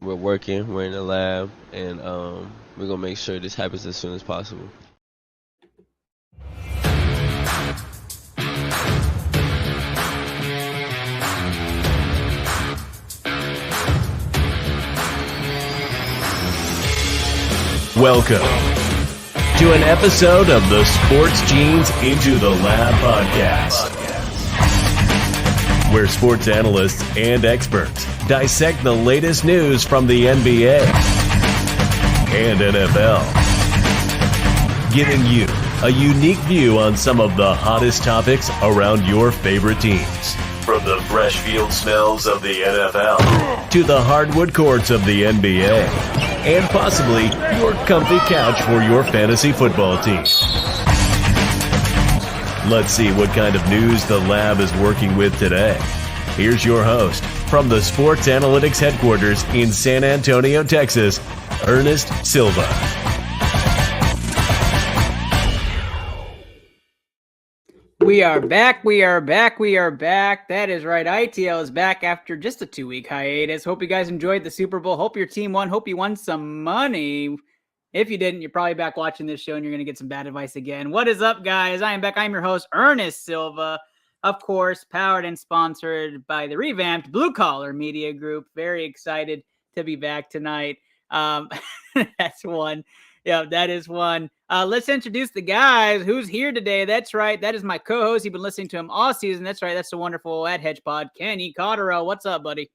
We're working. We're in the lab, and we're gonna make sure this happens as soon as possible. Welcome to an episode of the Sports Genes Into the Lab podcast, where sports analysts and experts dissect the latest news from the NBA and NFL, giving you a unique view on some of the hottest topics around your favorite teams. From the fresh field smells of the NFL to the hardwood courts of the NBA, and possibly your comfy couch for your fantasy football team. Let's see what kind of news the lab is working with today. Here's your host from the Sports Analytics headquarters in San Antonio, Texas, Ernest Silva. We are back. That is right. ITL is back after just a 2-week hiatus. Hope you guys enjoyed the Super Bowl. Hope your team won. Hope you won some money. If you didn't, you're probably back watching this show and you're going to get some bad advice again. What is up, guys? I am back. I'm your host, Ernest Silva. Of course, powered and sponsored by the revamped Blue Collar Media Group. Very excited to be back tonight. That's one. Yeah, that is one. Let's introduce the guys. Who's here today? That's right. That is my co-host. You've been listening to him all season. That's right. That's the wonderful Ad Hedge Pod, Kenny Cotterill. What's up, buddy?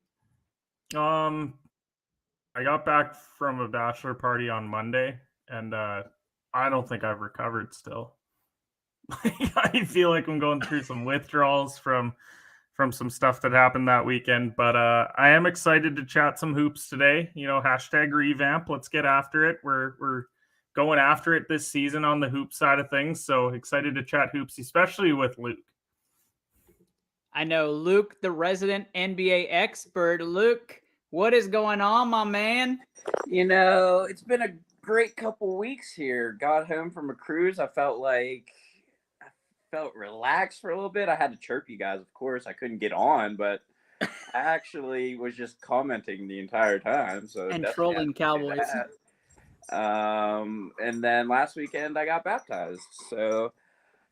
I got back from a bachelor party on Monday, and I don't think I've recovered still. I feel like I'm going through some withdrawals from some stuff that happened that weekend, but I am excited to chat some hoops today. You know, hashtag revamp. Let's get after it. We're going after it this season on the hoop side of things. So excited to chat hoops, especially with Luke. I know Luke, the resident NBA expert. Luke, what is going on, my man? You know, it's been a great couple weeks here. Got home from a cruise. I felt relaxed for a little bit. I had to chirp you guys, of course. I couldn't get on, but I actually was just commenting the entire time. So and trolling Cowboys. And then last weekend I got baptized. So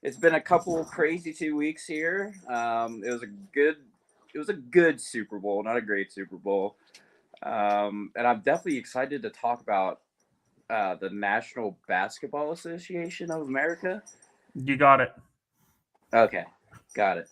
it's been a couple crazy 2 weeks here. It was a good Super Bowl, not a great Super Bowl. And I'm definitely excited to talk about the National Basketball Association of America. You got it. Okay, got it.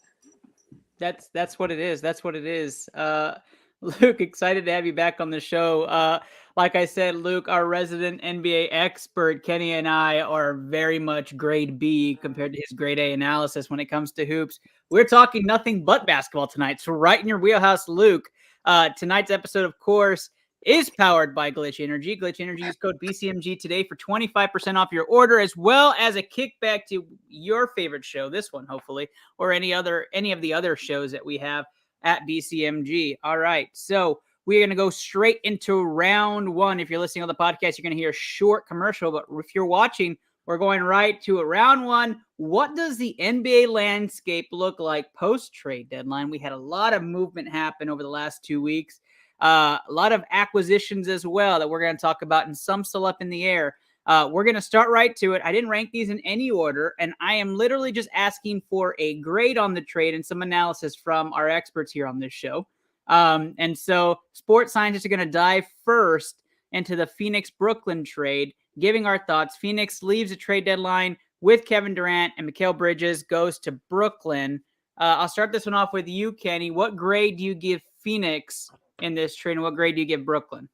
That's what it is. That's what it is. Luke, excited to have you back on the show. Like I said, Luke, our resident NBA expert, Kenny and I are very much grade B compared to his grade A analysis when it comes to hoops. We're talking nothing but basketball tonight. So right in your wheelhouse, Luke. Tonight's episode, of course, is powered by Glitch Energy. Glitch Energy, use code BCMG today for 25% off your order, as well as a kickback to your favorite show, this one, hopefully, or any of the other shows that we have at BCMG. All right, so we're going to go straight into round one. If you're listening on the podcast, you're going to hear a short commercial, but if you're watching, we're going right to round one. What does the NBA landscape look like post-trade deadline? We had a lot of movement happen over the last 2 weeks. A lot of acquisitions as well that we're going to talk about, and some still up in the air. We're going to start right to it. I didn't rank these in any order, and I am literally just asking for a grade on the trade and some analysis from our experts here on this show. And so sports scientists are going to dive first into the Phoenix-Brooklyn trade, giving our thoughts. Phoenix leaves the trade deadline with Kevin Durant, and Mikal Bridges goes to Brooklyn. I'll start this one off with you, Kenny. What grade do you give Phoenix in this trade, and what grade do you give Brooklyn?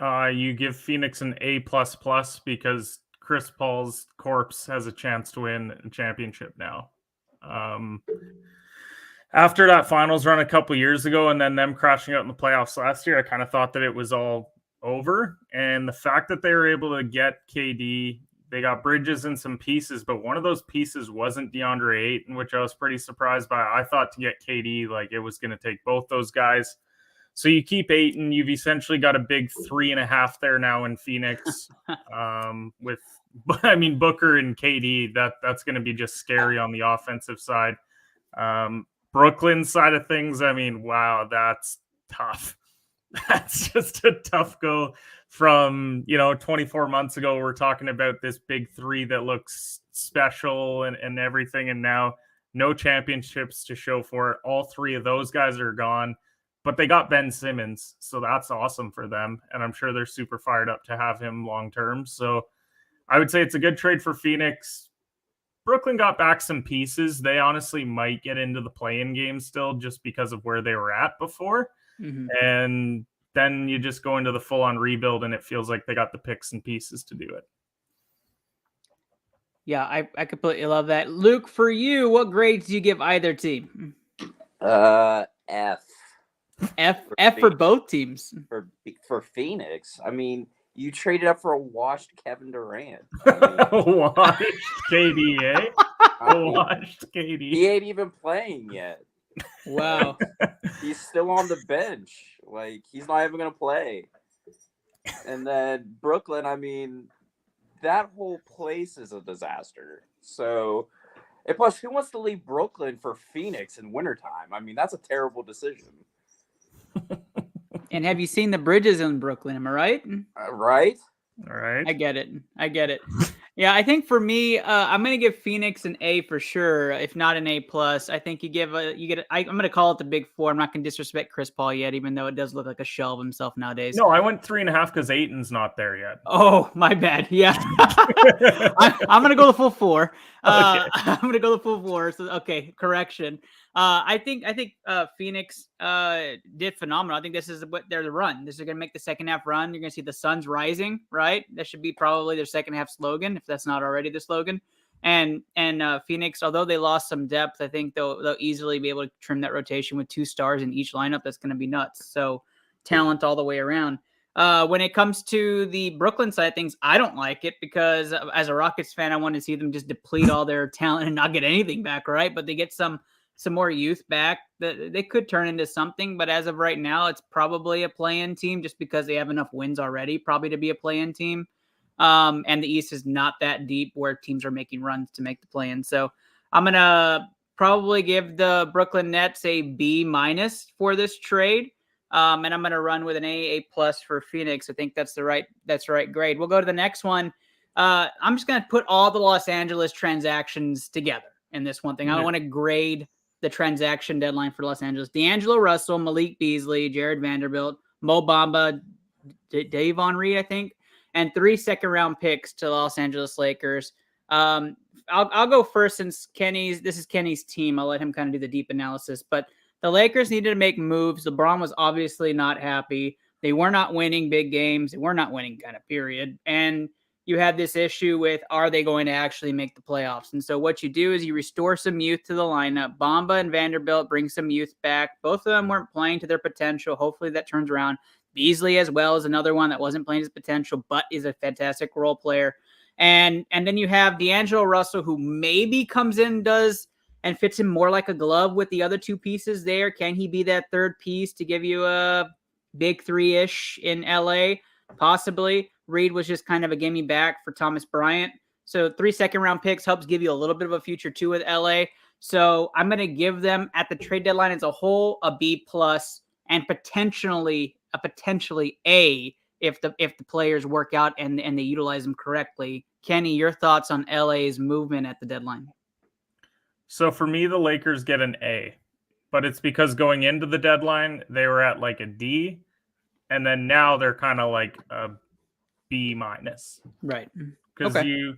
You give Phoenix an A++ because Chris Paul's corpse has a chance to win a championship now. After that finals run a couple years ago and then them crashing out in the playoffs last year, I kind of thought that it was all over. And the fact that they were able to get KD, they got Bridges and some pieces, but one of those pieces wasn't DeAndre Ayton, which I was pretty surprised by. I thought to get KD, like it was going to take both those guys. So you keep Ayton, you've essentially got a big 3.5 there now in Phoenix. With Booker and KD, that's going to be just scary on the offensive side. Brooklyn side of things, wow, that's tough. That's just a tough go from, 24 months ago. We're talking about this big three that looks special and everything. And now no championships to show for it. All three of those guys are gone, but they got Ben Simmons. So that's awesome for them. And I'm sure they're super fired up to have him long term. So I would say it's a good trade for Phoenix. Brooklyn got back some pieces. They honestly might get into the play-in game still just because of where they were at before. Mm-hmm. And then you just go into the full-on rebuild, and it feels like they got the picks and pieces to do it. Yeah, I completely love that. Luke, for you, what grades do you give either team? F. F for both teams. For Phoenix. I mean, you traded up for a washed Kevin Durant. Washed KD, eh? Washed KD. He ain't even playing yet. Wow. He's still on the bench. Like, he's not even going to play. And then Brooklyn, I mean, that whole place is a disaster. So, and plus, who wants to leave Brooklyn for Phoenix in wintertime? I mean, that's a terrible decision. And have you seen the bridges in Brooklyn? Am I right? Right? All right. I get it. Yeah, I think for me, I'm going to give Phoenix an A for sure, if not an A+. I think I'm going to call it the big four. I'm not going to disrespect Chris Paul yet, even though it does look like a shell of himself nowadays. No, I went 3.5 because Ayton's not there yet. Oh, my bad. Yeah. I'm going to go the full four. Okay. I'm going to go the full four. So, okay, correction. I think Phoenix did phenomenal. I think this is what they're the run. This is going to make the second half run. You're going to see the sun's rising, right? That should be probably their second half slogan, if that's not already the slogan. And Phoenix, although they lost some depth, I think they'll easily be able to trim that rotation with 2 stars in each lineup. That's going to be nuts. So talent all the way around. When it comes to the Brooklyn side of things, I don't like it because as a Rockets fan, I want to see them just deplete all their talent and not get anything back, right? But they get some more youth back that they could turn into something. But as of right now, it's probably a play-in team just because they have enough wins already, probably to be a play-in team. And the East is not that deep where teams are making runs to make the play-in. So I'm going to probably give the Brooklyn Nets a B- for this trade. And I'm going to run with an A+ for Phoenix. I think that's the right grade. We'll go to the next one. I'm just going to put all the Los Angeles transactions together in this one thing. I want to grade the transaction deadline for Los Angeles. D'Angelo Russell, Malik Beasley, Jared Vanderbilt, Mo Bamba, Davon Reed, I think, and 3 second-round picks to Los Angeles Lakers. I'll go first since this is Kenny's team. I'll let him kind of do the deep analysis. But the Lakers needed to make moves. LeBron was obviously not happy. They were not winning big games. They were not winning kind of period. And you have this issue with, are they going to actually make the playoffs? And so what you do is you restore some youth to the lineup. Bamba and Vanderbilt bring some youth back. Both of them weren't playing to their potential. Hopefully that turns around. Beasley as well is another one that wasn't playing his potential, but is a fantastic role player. And then you have D'Angelo Russell, who maybe comes in, and fits him more like a glove with the other 2 pieces there. Can he be that third piece to give you a big 3-ish in LA? Possibly. Reed was just kind of a gimme back for Thomas Bryant. So 3 second-round picks helps give you a little bit of a future too with LA. So I'm going to give them at the trade deadline as a whole a B+, and potentially A if the players work out and they utilize them correctly. Kenny, your thoughts on LA's movement at the deadline? So for me, the Lakers get an A, but it's because going into the deadline, they were at like a D, and then now they're kind of like a B-. Right. Because okay.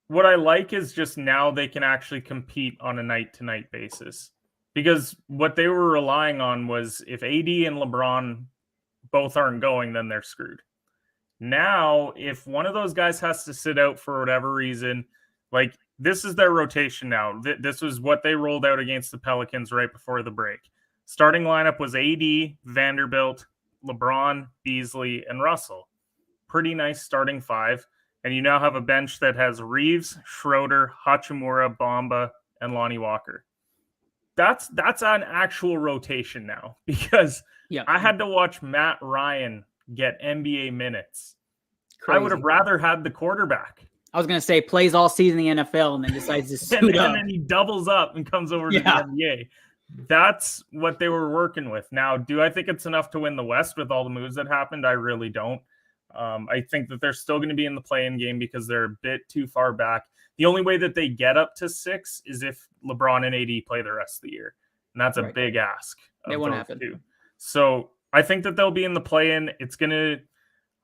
What I like is just now they can actually compete on a night-to-night basis. Because what they were relying on was if AD and LeBron both aren't going, then they're screwed. Now, if one of those guys has to sit out for whatever reason, like this is their rotation now. This was what they rolled out against the Pelicans right before the break. Starting lineup was AD, Vanderbilt, LeBron, Beasley, and Russell. Pretty nice starting 5. And you now have a bench that has Reeves, Schroeder, Hachimura, Bamba, and Lonnie Walker. That's an actual rotation now because I had to watch Matt Ryan get NBA minutes. Crazy. I would have rather had the quarterback. I was going to say plays all season in the NFL and then decides to suit up. And then he doubles up and comes over to the NBA. that's what they were working with. Now, do I think it's enough to win the West with all the moves that happened? I really don't. I think that they're still going to be in the play-in game because they're a bit too far back. The only way that they get up to 6 is if LeBron and AD play the rest of the year. And that's a big ask. It won't happen. Two. So I think that they'll be in the play-in. It's going to,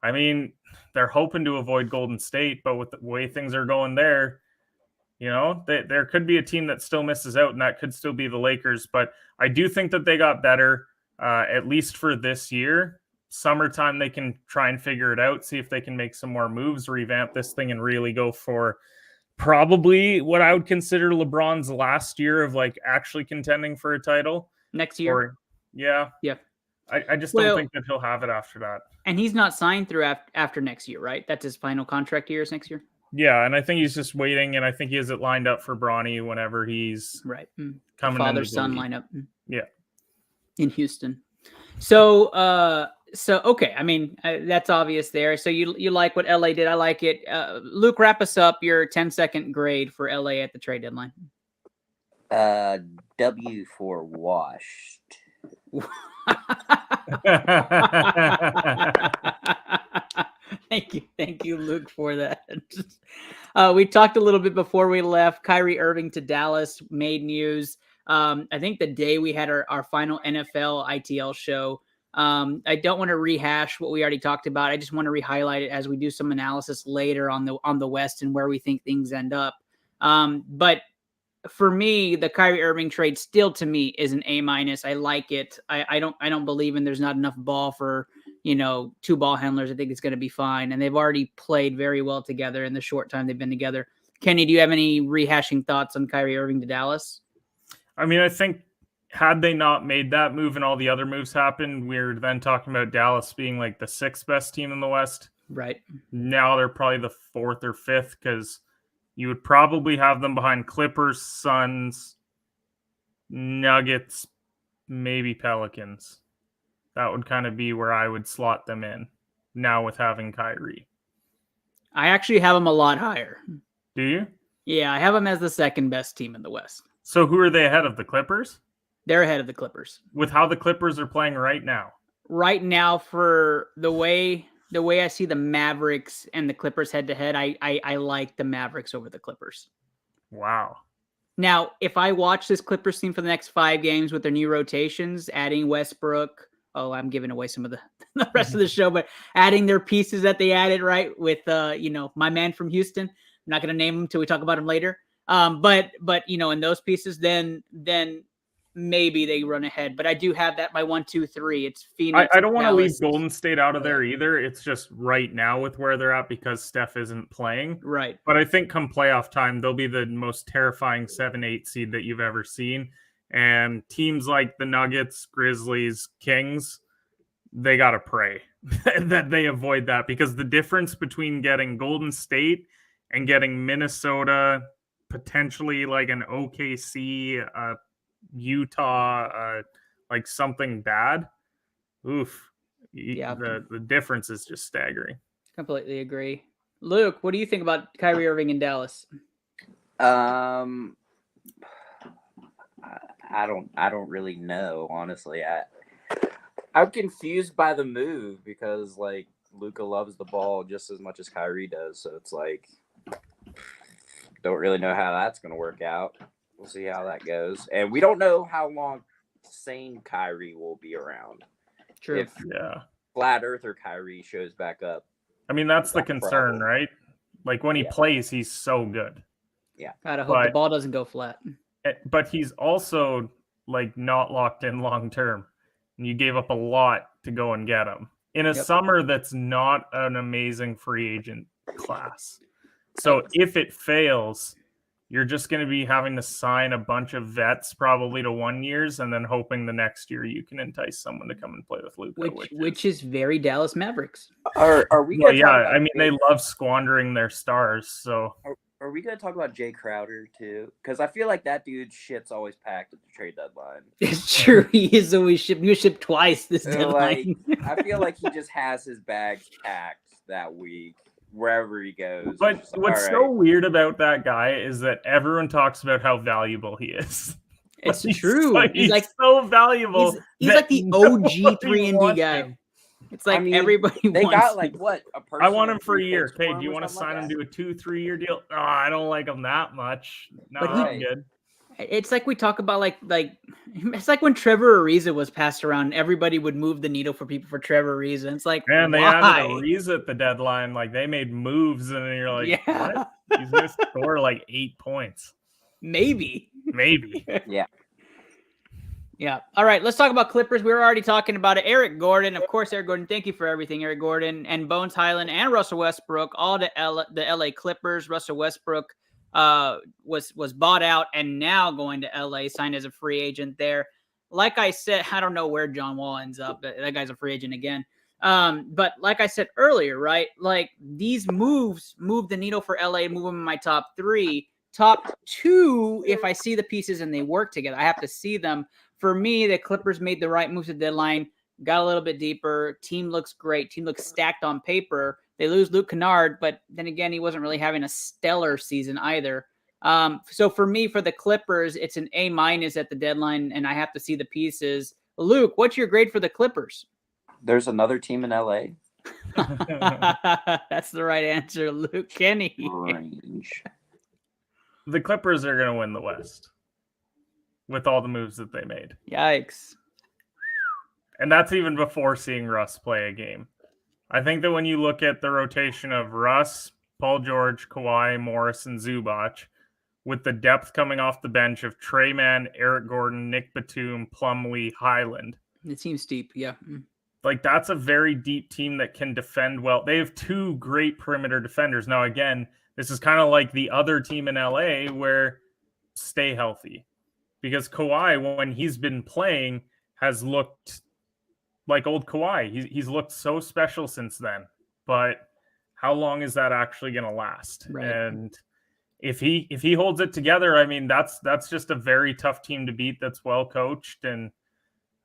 I mean, they're hoping to avoid Golden State, but with the way things are going there, you know, there could be a team that still misses out, and that could still be the Lakers. But I do think that they got better, at least for this year. Summertime, they can try and figure it out, see if they can make some more moves, revamp this thing, and really go for probably what I would consider LeBron's last year of like actually contending for a title. Next year? Yeah. I just don't think that he'll have it after that. And he's not signed through after next year, right? That's his final contract years next year? Yeah, and I think he's just waiting, and I think he has it lined up for Bronny whenever he's coming. Father-son lineup. Yeah. In Houston. So okay. I mean, that's obvious there. So you like what LA did. I like it. Luke, wrap us up your 10-second grade for LA at the trade deadline. W for washed. Thank you, Luke, for that. We talked a little bit before we left. Kyrie Irving to Dallas made news. I think the day we had our final NFL ITL show. I don't want to rehash what we already talked about. I just want to re-highlight it as we do some analysis later on the West and where we think things end up. But for me, the Kyrie Irving trade still to me is an A-. I like it. I don't believe in there's not enough ball for, two ball handlers. I think it's going to be fine. And they've already played very well together in the short time they've been together. Kenny, do you have any rehashing thoughts on Kyrie Irving to Dallas? I mean, I think had they not made that move and all the other moves happened, we're then talking about Dallas being like the 6th best team in the West. Right. Now they're probably the 4th or 5th because you would probably have them behind Clippers, Suns, Nuggets, maybe Pelicans. That would kind of be where I would slot them in now with having Kyrie. I actually have them a lot higher. Do you? Yeah, I have them as the 2nd best team in the West. So who are they ahead of, the Clippers? They're ahead of the Clippers. With how the Clippers are playing right now? Right now, for the way I see the Mavericks and the Clippers head-to-head, I like the Mavericks over the Clippers. Wow. Now, if I watch this Clippers team for the next 5 games with their new rotations, adding Westbrook, I'm giving away some of the rest of the show, but adding their pieces that they added, right, with, my man from Houston. I'm not going to name him until we talk about him later. But in those pieces, then maybe they run ahead. But I do have that by 1, 2, 3. It's Phoenix. I don't want to leave Golden State out of there either. It's just right now with where they're at because Steph isn't playing. Right. But I think come playoff time, they'll be the most terrifying 7-8 seed that you've ever seen. And teams like the Nuggets, Grizzlies, Kings, they got to pray that they avoid that because the difference between getting Golden State and getting Minnesota, potentially like an OKC, Utah, like something bad. Oof. Yeah. The difference is just staggering. Completely agree. Luke, what do you think about Kyrie Irving in Dallas? I don't really know, honestly. I'm confused by the move because like Luka loves the ball just as much as Kyrie does. So it's like don't really know how that's going to work out. We'll see how that goes. And we don't know how long sane Kyrie will be around. True. If Flat Earther Kyrie shows back up. I mean, that's the concern, right? Like when he plays, he's so good. Yeah. Gotta hope the ball doesn't go flat. But he's also like not locked in long term. And you gave up a lot to go and get him in a summer that's not an amazing free agent class. So if it fails, you're just going to be having to sign a bunch of vets probably to 1 years and then hoping the next year you can entice someone to come and play with Luka. Which is very Dallas Mavericks. Are we? Well, yeah, I mean, they love squandering their stars. So are we going to talk about Jay Crowder too? Because I feel like that dude's shit's always packed at the trade deadline. It's true. He is always shipped. He was shipped twice this deadline. I feel like he just has his bags packed that week. Wherever he goes. But what's so weird about that guy is that everyone talks about how valuable he is. It's He's true. so- He's like so valuable. he's that like the nobody OG 3-and-D wants guy. him. It's like I mean, everybody They wants got like him. what a person. I want or him for a 3 year. picks for Okay, him do you or want to something like sign him that? to a 2-3 year deal? Oh, I don't like him that much. No, But I'm good. It's like we talk about like it's like when Trevor Ariza was passed around, everybody would move the needle for people for Trevor Ariza. It's like, Man, they why? added Ariza at the deadline. Like they made moves, and then you're like, Yeah. what? He's gonna score like 8 points. Maybe. Maybe. Yeah. Yeah. All right. Let's talk about Clippers. We were already talking about it. Eric Gordon, of course. Eric Gordon. Thank you for everything, Eric Gordon and Bones Highland and Russell Westbrook. All the LA Clippers. Russell Westbrook was bought out and now going to LA, signed as a free agent there. Like I said, I don't know where John Wall ends up. That guy's a free agent again. But like I said earlier, right? Like these moves move the needle for LA, move them in my top 3. Top 2, if I see the pieces and they work together, I have to see them. For me, the Clippers made the right moves at the deadline, got a little bit deeper. Team looks great. Team looks stacked on paper. They lose Luke Kennard, but then again, he wasn't really having a stellar season either. So for me, for the Clippers, it's an A- at the deadline, and I have to see the pieces. Luke, what's your grade for the Clippers? There's another team in LA. That's the right answer, Luke. Kenny. Range. The Clippers are gonna win the West with all the moves that they made. Yikes. And that's even before seeing Russ play a game. I think that when you look at the rotation of Russ, Paul George, Kawhi, Morris, and Zubac, with the depth coming off the bench of Trey Mann, Eric Gordon, Nick Batum, Plumlee, Highland. It seems deep, yeah. Like, that's a very deep team that can defend well. They have 2 great perimeter defenders. Now, again, this is kind of like the other team in LA where stay healthy. Because Kawhi, when he's been playing, has looked like old Kawhi. He's looked so special since then. But how long is that actually going to last? Right. And if he holds it together, I mean, that's just a very tough team to beat. That's well coached, and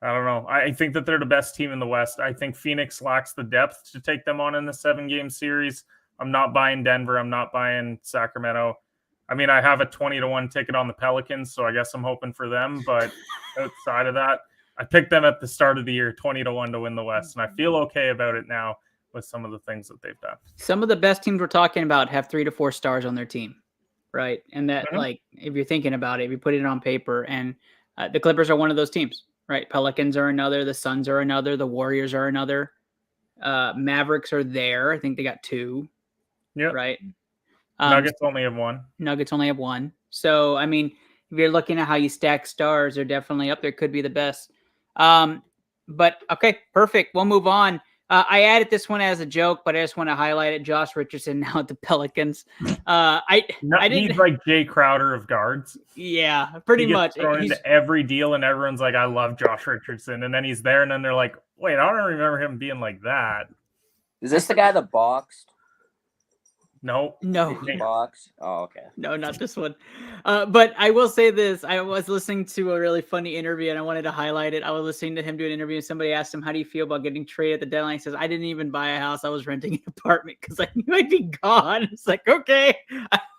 I don't know. I think that they're the best team in the West. I think Phoenix lacks the depth to take them on in the 7-game series. I'm not buying Denver. I'm not buying Sacramento. I mean, I have a 20-1 ticket on the Pelicans, so I guess I'm hoping for them. But outside of that, I picked them at the start of the year, 20-1 to win the West, and I feel okay about it now with some of the things that they've done. Some of the best teams we're talking about have 3 to 4 stars on their team, right? And that, like, if you're thinking about it, if you put it on paper, and the Clippers are one of those teams, right? Pelicans are another, the Suns are another, the Warriors are another, Mavericks are there. I think they got 2, right? Nuggets only have 1. Nuggets only have 1. So, I mean, if you're looking at how you stack stars, they're definitely up there. Could be the best. But okay, perfect. We'll move on. I added this one as a joke, but I just want to highlight it. Josh Richardson now at the Pelicans. I didn't. He's like Jay Crowder of guards. Yeah, pretty much. Thrown into every deal, and everyone's like, "I love Josh Richardson," and then he's there, and then they're like, "Wait, I don't remember him being like that." Is this the guy that boxed? No. Box. Oh, okay. No, not this one. But I will say this. I was listening to a really funny interview and I wanted to highlight it. I was listening to him do an interview and somebody asked him, how do you feel about getting traded at the deadline? He says, I didn't even buy a house. I was renting an apartment because I knew I'd be gone. It's like, okay.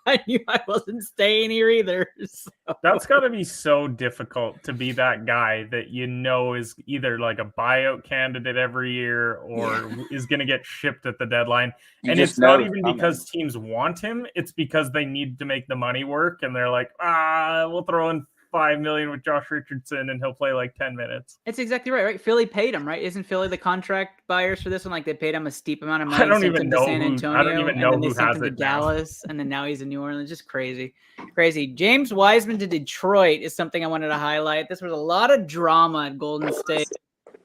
I knew I wasn't staying here either. So. That's got to be so difficult to be that guy that you know is either like a buyout candidate every year or is going to get shipped at the deadline. And it's not even because teams want him. It's because they need to make the money work. And they're like, we'll throw in $5 million with Josh Richardson and he'll play like 10 minutes. It's exactly right? Philly paid him, right? Isn't Philly the contract buyers for this one? Like they paid him a steep amount of money. I don't even know San Antonio, I don't even know who has it Dallas, and then now he's in New Orleans. Just crazy. James Wiseman to Detroit is something I wanted to highlight. This was a lot of drama at Golden State.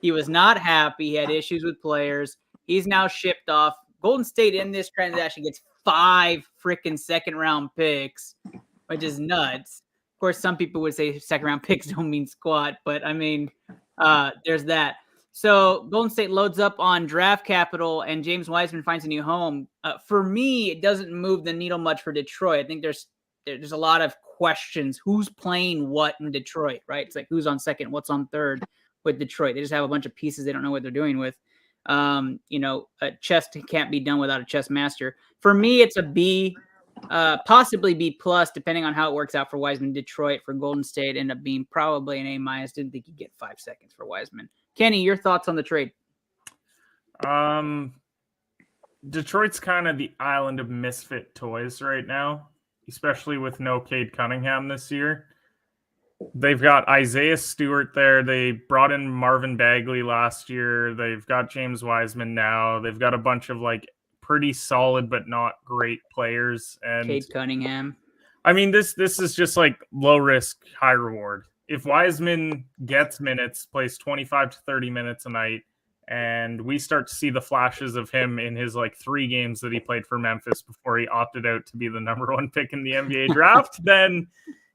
He was not happy. He had issues with players. He's now shipped off. Golden State in this transaction gets 5 freaking second-round picks, which is nuts. Of course, some people would say second-round picks don't mean squat, but I mean, there's that. So Golden State loads up on draft capital, and James Wiseman finds a new home. For me, it doesn't move the needle much for Detroit. I think there's a lot of questions. Who's playing what in Detroit, right? It's like who's on second, what's on third with Detroit. They just have a bunch of pieces they don't know what they're doing with. A chess can't be done without a chess master. For me, it's a B. Possibly B plus, depending on how it works out for Wiseman. Detroit for Golden State end up being probably an A minus. Didn't think you'd get 5 seconds for Wiseman. Kenny, your thoughts on the trade? Detroit's kind of the island of misfit toys right now, especially with no Cade Cunningham this year. They've got Isaiah Stewart there. They brought in Marvin Bagley last year. They've got James Wiseman now. They've got a bunch of like pretty solid but not great players. And Cade Cunningham. I mean, this is just like low risk, high reward. If Wiseman gets minutes, plays 25 to 30 minutes a night, and we start to see the flashes of him in his like 3 games that he played for Memphis before he opted out to be the number 1 pick in the NBA draft, then,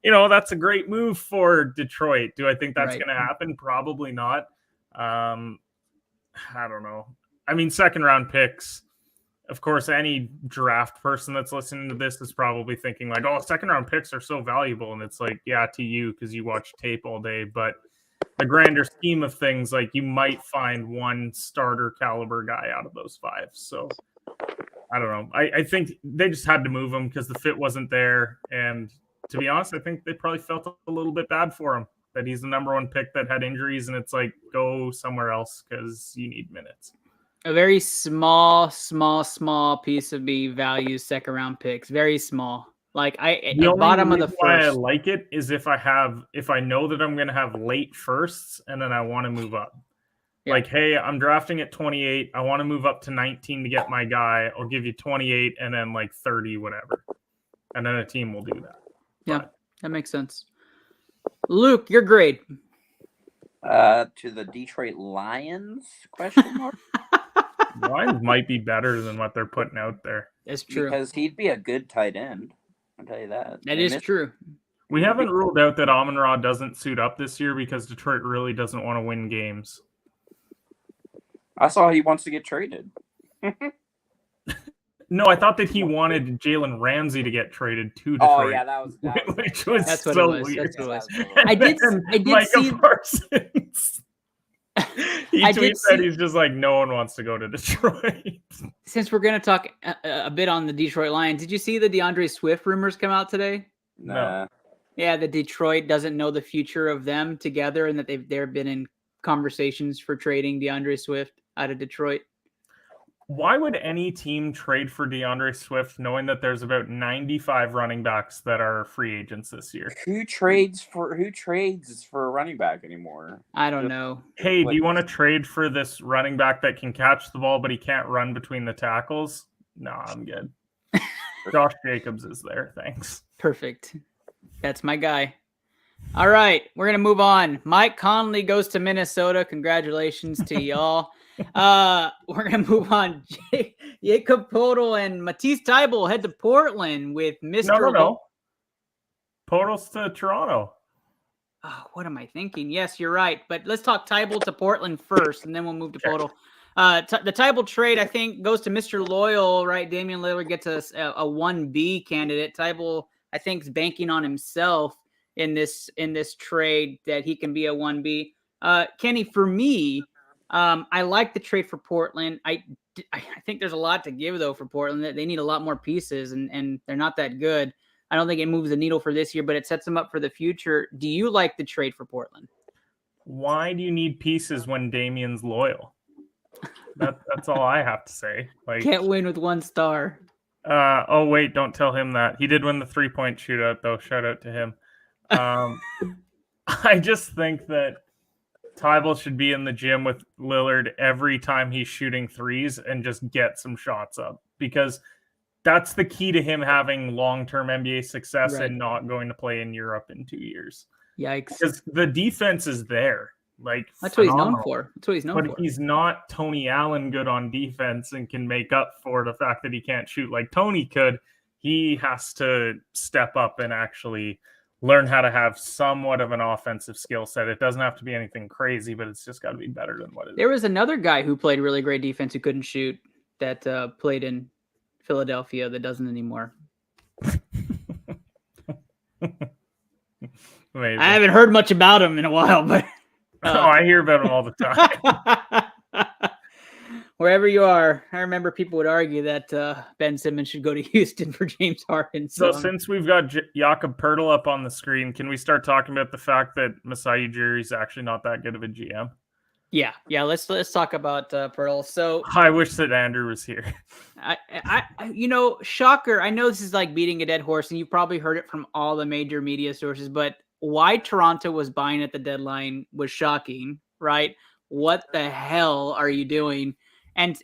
you know, that's a great move for Detroit. Do I think that's going to happen? Probably not. I don't know. I mean, second round picks, of course, any draft person that's listening to this is probably thinking like, oh, second round picks are so valuable. And it's like, yeah, to you, because you watch tape all day. But the grander scheme of things, like you might find one starter caliber guy out of those 5. So I don't know. I think they just had to move him because the fit wasn't there. And to be honest, I think they probably felt a little bit bad for him that he's the number 1 pick that had injuries. And it's like, go somewhere else because you need minutes. A very small piece of me values second round picks. Very small. Like the bottom of the first. Why I like it is if I know that I'm going to have late firsts and then I want to move up. Yeah. Like, hey, I'm drafting at 28. I want to move up to 19 to get my guy. I'll give you 28 and then like 30, whatever. And then a team will do that. Yeah, that makes sense. Luke, your grade. To the Detroit Lions, question mark? Lions might be better than what they're putting out there. That's true. Because he'd be a good tight end. I'll tell you that. That is true. We haven't ruled out that Amon-Ra doesn't suit up this year because Detroit really doesn't want to win games. I saw he wants to get traded. No, I thought that he wanted Jalen Ramsey to get traded to Detroit. Oh, yeah, that was which was that's what so it was. weird. That's what it was. I did Micah see Parsons. He tweets that he's just like, no one wants to go to Detroit. Since we're going to talk a bit on the Detroit Lions, did you see the DeAndre Swift rumors come out today? Nah. Yeah, that Detroit doesn't know the future of them together and that they've been in conversations for trading DeAndre Swift out of Detroit. Why would any team trade for DeAndre Swift knowing that there's about 95 running backs that are free agents this year? Who trades for a running back anymore? I don't know. Hey, do you want to trade for this running back that can catch the ball but he can't run between the tackles? No, I'm good. Josh Jacobs is there. Thanks. Perfect. That's my guy. All right, we're going to move on. Mike Conley goes to Minnesota. Congratulations to y'all. We're going to move on. Jakob Poeltl and Matisse Thybulle head to Portland with Mr. No. Poeltl's to Toronto. Oh, what am I thinking? Yes, you're right. But let's talk Thybulle to Portland first, and then we'll move to Poeltl. The Thybulle trade, I think, goes to Mr. Loyal, right? Damian Lillard gets a 1B candidate. Thybulle, I think, is banking on himself in this trade that he can be a 1B. Kenny, for me, I like the trade for Portland. I think there's a lot to give, though, for Portland. They need a lot more pieces, and they're not that good. I don't think it moves the needle for this year, but it sets them up for the future. Do you like the trade for Portland? Why do you need pieces when Damian's loyal? That's all I have to say. Like, can't win with 1 star. Oh, wait, don't tell him that. He did win the 3-point shootout, though. Shout out to him. I just think that Thybulle should be in the gym with Lillard every time he's shooting threes and just get some shots up, because that's the key to him having long-term NBA success and not going to play in Europe in 2 years. Yikes. Because the defense is there. Like, that's what he's known for. But he's not Tony Allen good on defense and can make up for the fact that he can't shoot like Tony could. He has to step up and actually learn how to have somewhat of an offensive skill set. It doesn't have to be anything crazy, but it's just got to be better than what it is. There was another guy who played really great defense who couldn't shoot that played in Philadelphia that doesn't anymore. Amazing. I haven't heard much about him in a while, but I hear about him all the time. wherever you are, I remember people would argue that Ben Simmons should go to Houston for James Harden. So since we've got Jakob Poeltl up on the screen, can we start talking about the fact that Masai Ujiri's actually not that good of a GM? Yeah. Let's talk about Poeltl. So I wish that Andrew was here. Shocker. I know this is like beating a dead horse, and you probably heard it from all the major media sources, but why Toronto was buying at the deadline was shocking, right? What the hell are you doing? And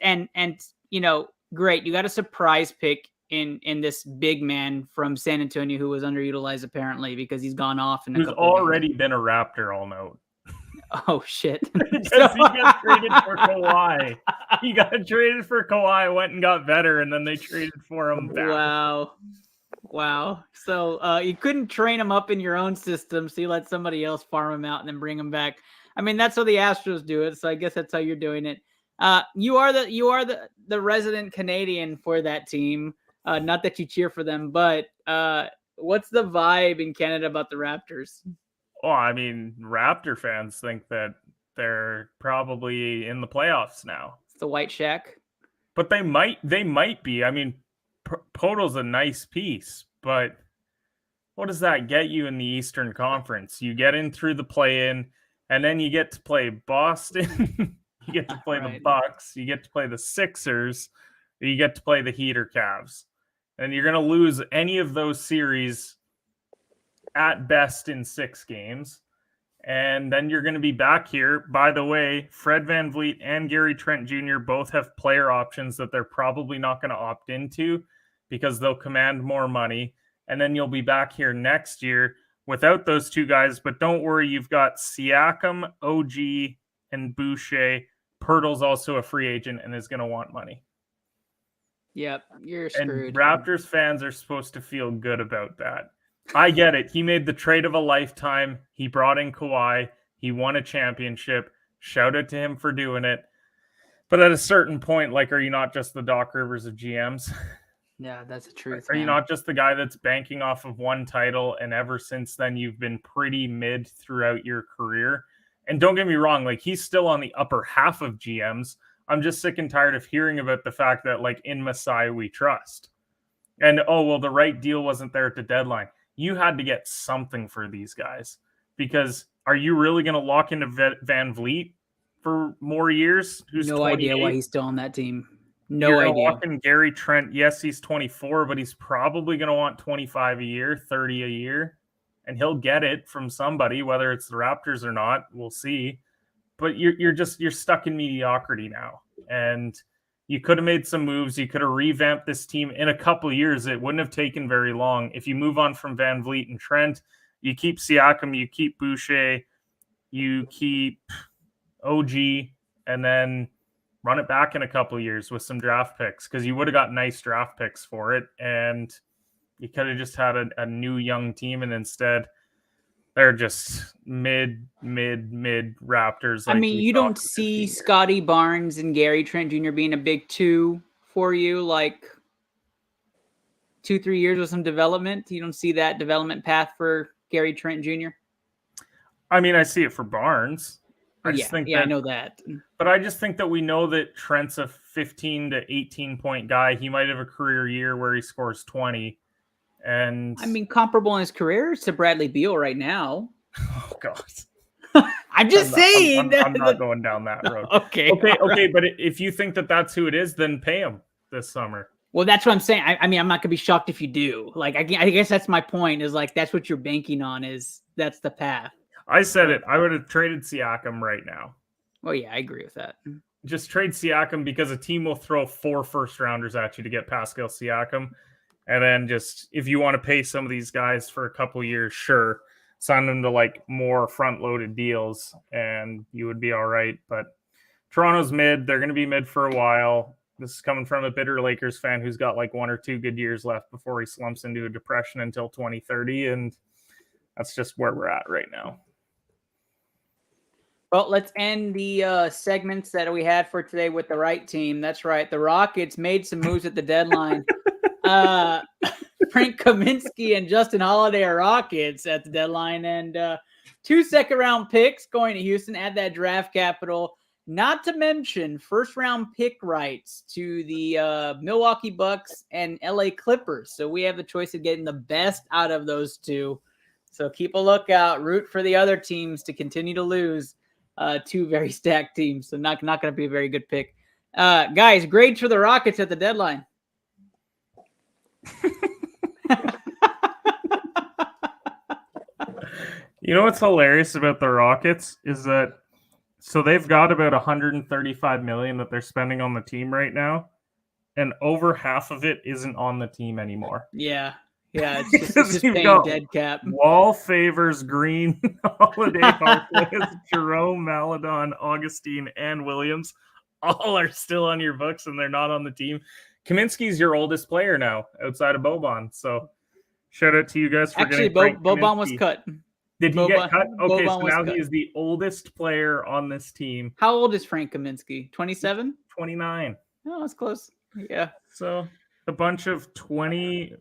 great. You got a surprise pick in this big man from San Antonio who was underutilized apparently because he's gone off in a Who's couple already been a Raptor all note. Oh shit. Because he got traded for Kawhi. He got traded for Kawhi, went and got better, and then they traded for him back. Wow. So you couldn't train him up in your own system, so you let somebody else farm him out and then bring him back. I mean, that's how the Astros do it, so I guess that's how you're doing it. You are the resident Canadian for that team. Not that you cheer for them, but what's the vibe in Canada about the Raptors? Well, I mean, Raptor fans think that they're probably in the playoffs now. It's the White Shack. But they might be. I mean, Poeltl's a nice piece, but what does that get you in the Eastern Conference? You get in through the play-in, and then you get to play Boston. You get to play the Bucks. You get to play the Sixers. You get to play the Heat or Cavs. And you're going to lose any of those series at best in 6 games. And then you're going to be back here. By the way, Fred VanVleet and Gary Trent Jr. both have player options that they're probably not going to opt into because they'll command more money. And then you'll be back here next year without those 2 guys. But don't worry, you've got Siakam, OG, and Boucher. Poeltl's also a free agent and is going to want money. Yep, you're screwed. And Raptors fans are supposed to feel good about that. I get it. He made the trade of a lifetime. He brought in Kawhi. He won a championship. Shout out to him for doing it. But at a certain point, like, are you not just the Doc Rivers of GMs? Yeah, that's the truth. Are you not just the guy that's banking off of one title, and ever since then you've been pretty mid throughout your career? And don't get me wrong, like, he's still on the upper half of GMs. I'm just sick and tired of hearing about the fact that, like, in Masai we trust. And, oh, well, the right deal wasn't there at the deadline. You had to get something for these guys, because are you really going to lock into VanVleet for more years? Who's no 28? idea why he's still on that team. You're idea. Lock in Gary Trent. Yes, he's 24, but he's probably going to want 25 a year, 30 a year, and he'll get it from somebody, whether it's the Raptors or not. We'll see. But you're stuck in mediocrity now, and you could have made some moves. You could have revamped this team in a couple of years. It wouldn't have taken very long. If you move on from VanVleet and Trent, you keep Siakam, you keep Boucher, you keep OG, and then run it back in a couple of years with some draft picks, because you would have got nice draft picks for it, and you could have just had a new young team, and instead they're just mid Raptors. Like, I mean, you don't see Scotty Barnes and Gary Trent Jr. being a big 2 for you, like 2-3 years with some development. You don't see that development path for Gary Trent Jr. I mean, I see it for Barnes. I know that. But I just think that we know that Trent's a 15 to 18 point guy. He might have a career year where he scores 20. And I mean, comparable in his career to Bradley Beal right now. Oh God! I'm just saying. I'm not going down that road. Okay. But if you think that that's who it is, then pay him this summer. Well, that's what I'm saying. I mean, I'm not gonna be shocked if you do. Like, I guess that's my point. Is like that's what you're banking on. Is that's the path. I said it. I would have traded Siakam right now. Oh yeah, I agree with that. Just trade Siakam, because a team will throw 4 first-rounders at you to get Pascal Siakam. And then just, if you want to pay some of these guys for a couple years, sure, sign them to like more front-loaded deals and you would be all right. But Toronto's mid. They're going to be mid for a while. This is coming from a bitter Lakers fan who's got like 1 or 2 good years left before he slumps into a depression until 2030. And that's just where we're at right now. Well, let's end the segments that we had for today with the right team. That's right. The Rockets made some moves at the deadline. Frank Kaminsky and Justin Holiday are Rockets at the deadline, and 2 second-round picks going to Houston. Add that draft capital. Not to mention first-round pick rights to the Milwaukee Bucks and LA Clippers. So we have the choice of getting the best out of those two. So keep a lookout. Root for the other teams to continue to lose. Two very stacked teams. So not going to be a very good pick. Guys, grades for the Rockets at the deadline. You know what's hilarious about the Rockets is that so they've got about 135 million that they're spending on the team right now, and over half of it isn't on the team anymore. Yeah, it's just paying dead cap. Wall, Favors, Green, Holiday, Harkless, Jerome, Maladon, Augustine, and Williams all are still on your books, and they're not on the team. Kaminsky's your oldest player now, outside of Boban. So shout out to you guys for actually. Boban was cut. Did he get cut? Okay, Boban so now cut. he is the oldest player on this team. How old is Frank Kaminsky? 27? 29. Oh, that's close. Yeah. So a bunch of 20.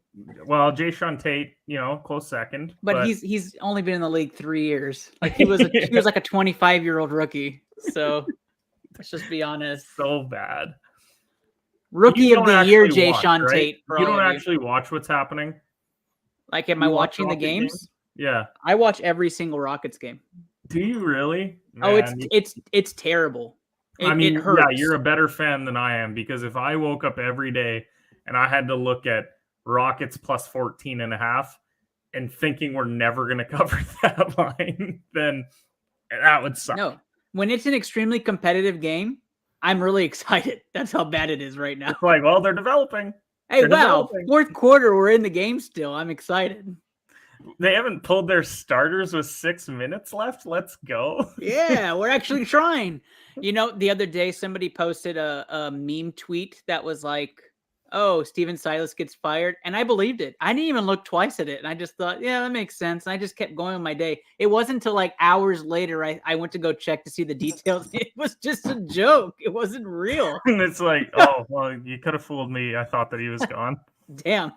Well, Jayshawn Tate, close second. But he's only been in the league 3 years. Like he was like a 25-year-old rookie. So let's just be honest. So bad. Rookie of the year, Jayshawn Tate. You don't actually watch what's happening. Like, am I watching the games? Yeah, I watch every single Rockets game. Do you really? Man, it's terrible. It hurts. Yeah, you're a better fan than I am, because if I woke up every day and I had to look at Rockets plus 14.5 and thinking we're never going to cover that line, then that would suck. No, when it's an extremely competitive game, I'm really excited. That's how bad it is right now. It's like, well, they're developing. Hey, fourth quarter, we're in the game still. I'm excited. They haven't pulled their starters with 6 minutes left. Let's go. Yeah, we're actually trying. The other day somebody posted a meme tweet that was like, oh, Steven Silas gets fired. And I believed it. I didn't even look twice at it. And I just thought, yeah, that makes sense. And I just kept going on my day. It wasn't until like hours later I went to go check to see the details. It was just a joke. It wasn't real. And it's like, oh, well, you could have fooled me. I thought that he was gone. Damn.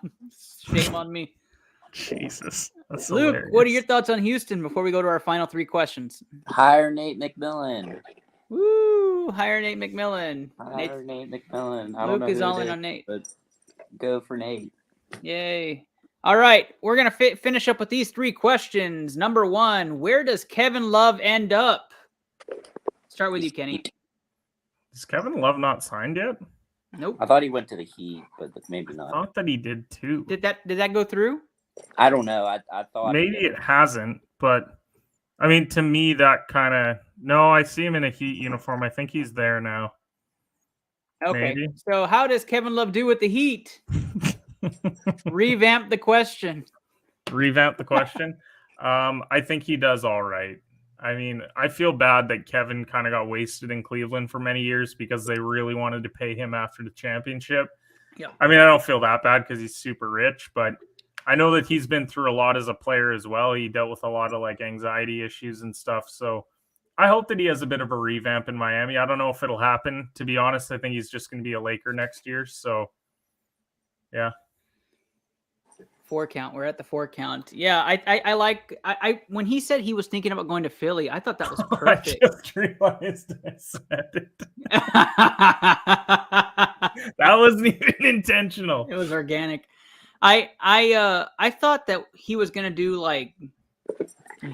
Shame on me. Jesus. That's Luke, hilarious. what are your thoughts on Houston before we go to our final 3 questions? Hire Nate McMillan. Woo! Hire Nate McMillan. Hire Nate McMillan. I Luke don't know is who all it in is, on Nate. but go for Nate. Yay. All right. We're going to finish up with these 3 questions. Number 1, where does Kevin Love end up? Start with you, Kenny. Is Kevin Love not signed yet? Nope. I thought he went to the Heat, but maybe I not. thought that he did too. Did that go through? I don't know. I thought Maybe it hasn't, but I mean, to me, that kind of no. I see him in a Heat uniform. I think he's there now. Okay. Maybe. So how does Kevin Love do with the Heat? Revamp the question. Revamp the question. I think he does all right. I mean, I feel bad that Kevin kind of got wasted in Cleveland for many years because they really wanted to pay him after the championship. Yeah. I mean, I don't feel that bad because he's super rich, but I know that he's been through a lot as a player as well. He dealt with a lot of like anxiety issues and stuff. So I hope that he has a bit of a revamp in Miami. I don't know if it'll happen. To be honest, I think he's just going to be a Laker next year. So, yeah. 4 count. We're at the 4 count. Yeah, I like when he said he was thinking about going to Philly, I thought that was perfect. I just realized I said it. That wasn't even intentional. It was organic. I thought that he was gonna do like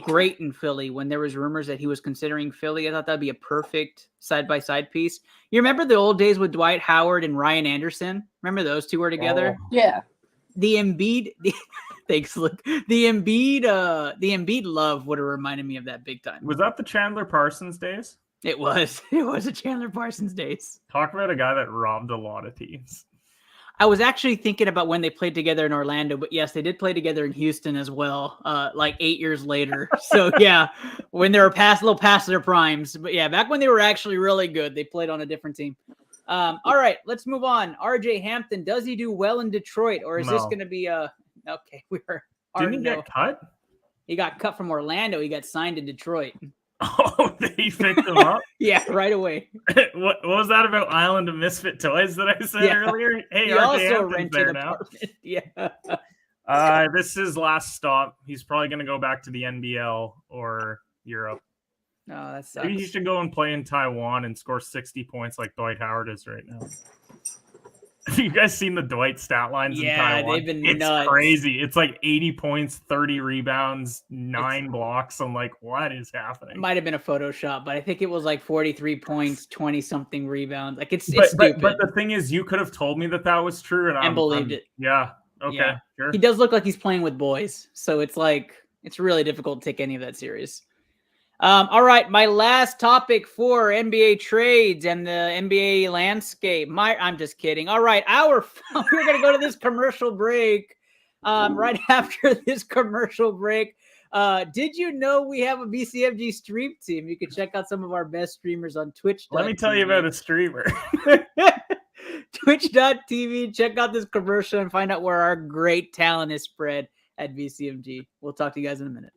great in Philly when there was rumors that he was considering Philly. I thought that'd be a perfect side-by-side piece. You remember the old days with Dwight Howard and Ryan Anderson? Remember those two were together? Oh, yeah. The Embiid, thanks, Luke. The Embiid love would have reminded me of that big time. Was that the Chandler Parsons days? It was a Chandler Parsons days. Talk about a guy that robbed a lot of teams. I was actually thinking about when they played together in Orlando, but yes, they did play together in Houston as well, like 8 years later. So yeah, when they were a little past their primes. But yeah, back when they were actually really good, they played on a different team. All right, let's move on. RJ Hampton, does he do well in Detroit, or is this going to be okay? Didn't he get cut? He got cut from Orlando. He got signed to Detroit. Oh, they picked him up? Yeah, right away. What was that about Island of Misfit Toys that I said earlier? Hey, he RJ also Hampton's rented there an now. apartment. Yeah. This is his last stop. He's probably going to go back to the NBL or Europe. No, that sucks. Maybe he should go and play in Taiwan and score 60 points like Dwight Howard is right now. Have you guys seen the Dwight stat lines in Taiwan? Yeah, they've been it's nuts. crazy. It's like 80 points, 30 rebounds, 9 blocks. I'm like, what is happening? It might have been a Photoshop, but I think it was like 43 points, 20-something rebounds. Like it's stupid. But the thing is, you could have told me that was true, and I believed it. Yeah. Okay. Yeah. Sure. He does look like he's playing with boys, so it's like it's really difficult to take any of that serious. All right, my last topic for NBA trades and the NBA landscape. I'm just kidding. All right, we're going to go to this commercial break. Right after this commercial break, did you know we have a BCMG stream team? You can check out some of our best streamers on Twitch. Let me tell you about a streamer. Twitch.tv. Check out this commercial and find out where our great talent is spread at BCMG. We'll talk to you guys in a minute.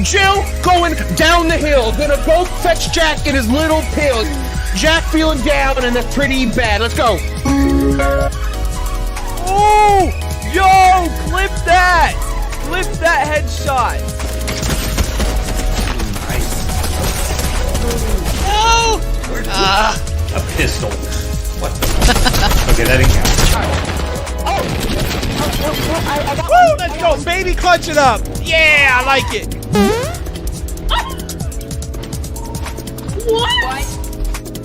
Jill going down the hill, gonna go fetch Jack in his little pills. Jack feeling down and that's pretty bad. Let's go. Oh, yo, clip that headshot. No. A pistol. What the? Okay, that didn't count. Woo, let's go, baby, clutch it up. Yeah, I like it. What?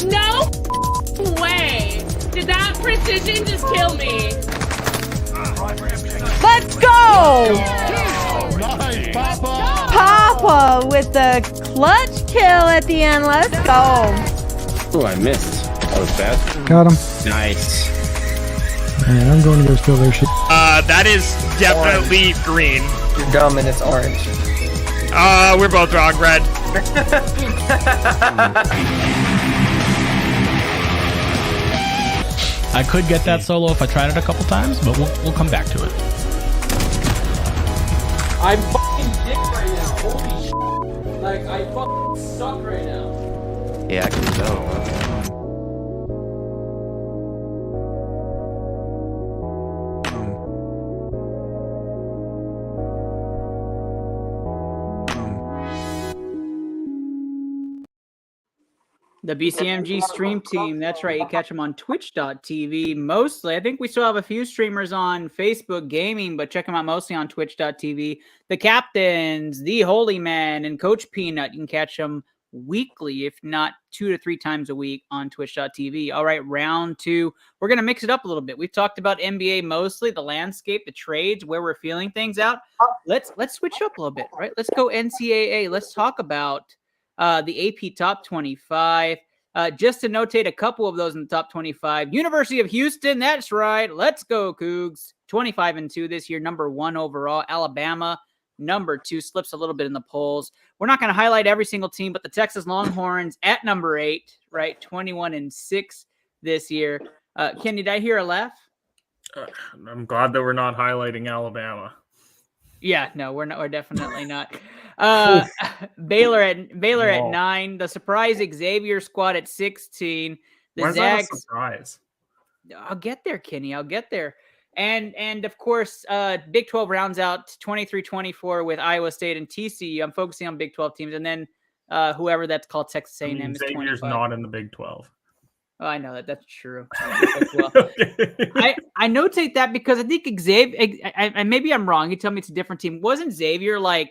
No way. Did that precision just kill me? Let's go! Nice, Papa. Papa with the clutch kill at the end. Let's go. Oh, I missed. That was bad. Got him. Nice. Man, I'm going to go steal their shit. That is definitely green. You're dumb and it's orange. We're both wrong, red. I could get that solo if I tried it a couple times, but we'll come back to it. I'm fucking dick right now. Holy shit. Like, I fucking suck right now. Yeah, I can tell. The BCMG stream team. That's right. You catch them on twitch.tv mostly. I think we still have a few streamers on Facebook Gaming, but check them out mostly on twitch.tv. The captains, the Holy Man, and Coach Peanut. You can catch them weekly, if not 2 to 3 times a week on twitch.tv. All right, round 2. We're going to mix it up a little bit. We've talked about NBA mostly, the landscape, the trades, where we're feeling things out. Let's switch up a little bit, right? Let's go NCAA. Let's talk about the AP Top 25. Just to notate a couple of those in the top 25. University of Houston, that's right. Let's go, Cougs. 25-2 this year, number 1 overall. Alabama, number 2, slips a little bit in the polls. We're not going to highlight every single team, but the Texas Longhorns at number 8, right? 21-6 this year. Kenny, did I hear a laugh? I'm glad that we're not highlighting Alabama. Yeah, no, we're not. We're definitely not. Baylor at 9. The surprise Xavier squad at 16. The Where's Zags. that a surprise? I'll get there, Kenny. I'll get there. And of course, Big 12 rounds out 23-24 with Iowa State and TCU. I'm focusing on Big 12 teams, and then whoever that's called Texas A&M is Xavier's 25. not in the Big 12. Oh, I know that's true. Well, I notate that because I think Xavier, and maybe I'm wrong. You tell me it's a different team. Wasn't Xavier like?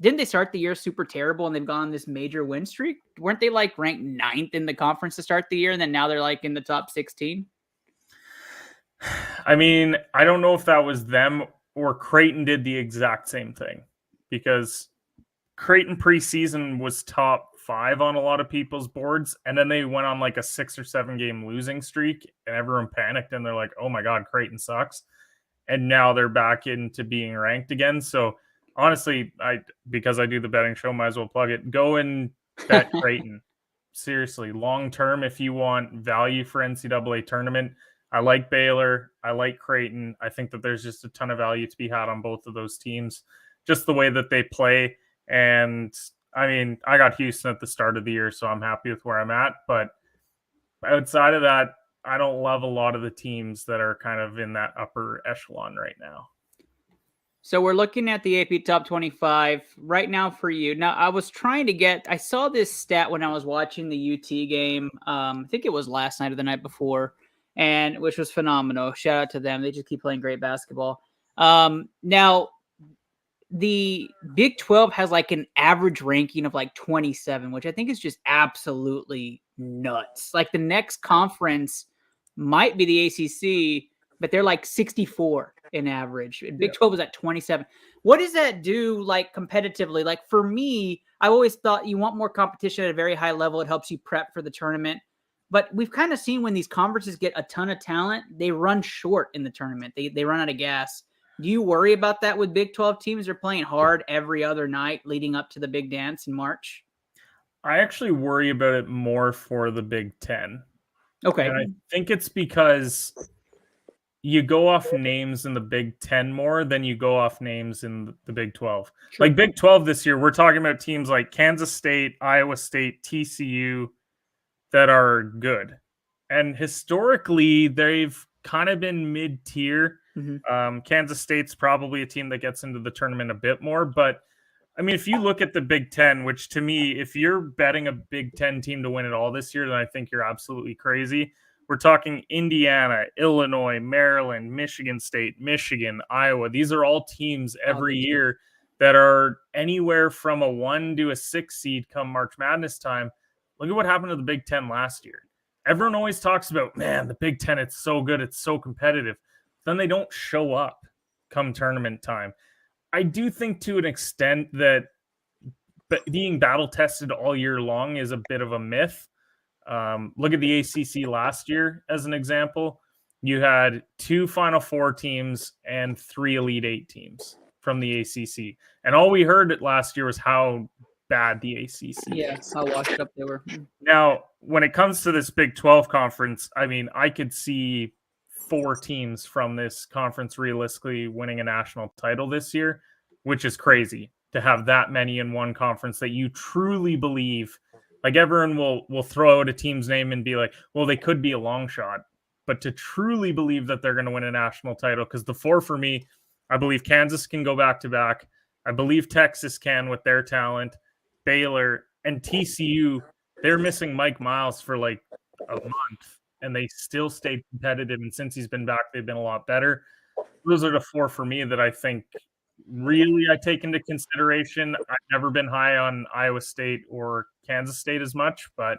Didn't they start the year super terrible and they've gone on this major win streak? Weren't they like ranked 9th in the conference to start the year, and then now they're like in the top 16? I mean, I don't know if that was them or Creighton did the exact same thing, because Creighton preseason was top 5 on a lot of people's boards, and then they went on like a 6 or 7 game losing streak, and everyone panicked and they're like, oh my God, Creighton sucks. And now they're back into being ranked again. So honestly, because I do the betting show, might as well plug it. Go and bet Creighton. Seriously, long term, if you want value for NCAA tournament. I like Baylor. I like Creighton. I think that there's just a ton of value to be had on both of those teams, just the way that they play. And I mean, I got Houston at the start of the year, so I'm happy with where I'm at. But outside of that, I don't love a lot of the teams that are kind of in that upper echelon right now. So we're looking at the AP Top 25 right now for you. Now, I saw this stat when I was watching the UT game. I think it was last night or the night before, and which was phenomenal. Shout out to them. They just keep playing great basketball. Now, the Big 12 has like an average ranking of like 27, which I think is just absolutely nuts. Like the next conference might be the ACC, but they're like 64 in average. Big 12 is at 27. What does that do like competitively? Like for me, I always thought you want more competition at a very high level. It helps you prep for the tournament. But we've kind of seen when these conferences get a ton of talent, they run short in the tournament. They run out of gas. Do you worry about that with Big 12 teams? They're playing hard every other night leading up to the big dance in March. I actually worry about it more for the Big 10. Okay. And I think it's because you go off names in the Big 10 more than you go off names in the Big 12. Sure. Like Big 12 this year, we're talking about teams like Kansas State, Iowa State, TCU that are good. And historically, they've kind of been mid-tier. Mm-hmm. Kansas State's probably a team that gets into the tournament a bit more. But, I mean, if you look at the Big 10, which to me, if you're betting a Big 10 team to win it all this year, then I think you're absolutely crazy. We're talking Indiana, Illinois, Maryland, Michigan State, Michigan, Iowa. These are all teams every year that are anywhere from a 1 to a 6 seed come March Madness time. Look at what happened to the Big 10 last year. Everyone always talks about, man, the Big 10, it's so good, it's so competitive. Then they don't show up come tournament time. I do think to an extent that being battle tested all year long is a bit of a myth. Look at the ACC last year as an example. You had 2 Final Four teams and 3 Elite 8 teams from the ACC. And all we heard last year was how bad the ACC is. How washed up they were. Now, when it comes to this Big 12 conference, I mean, I could see 4 teams from this conference realistically winning a national title this year, which is crazy to have that many in one conference that you truly believe. Like everyone will throw out a team's name and be like, well, they could be a long shot. But to truly believe that they're going to win a national title, because the 4 for me, I believe Kansas can go back-to-back. I believe Texas can with their talent. Baylor and TCU, they're missing Mike Miles for like a month, and they still stayed competitive. And since he's been back, they've been a lot better. Those are the 4 for me that I think really I take into consideration. I've never been high on Iowa State or Kansas State as much, but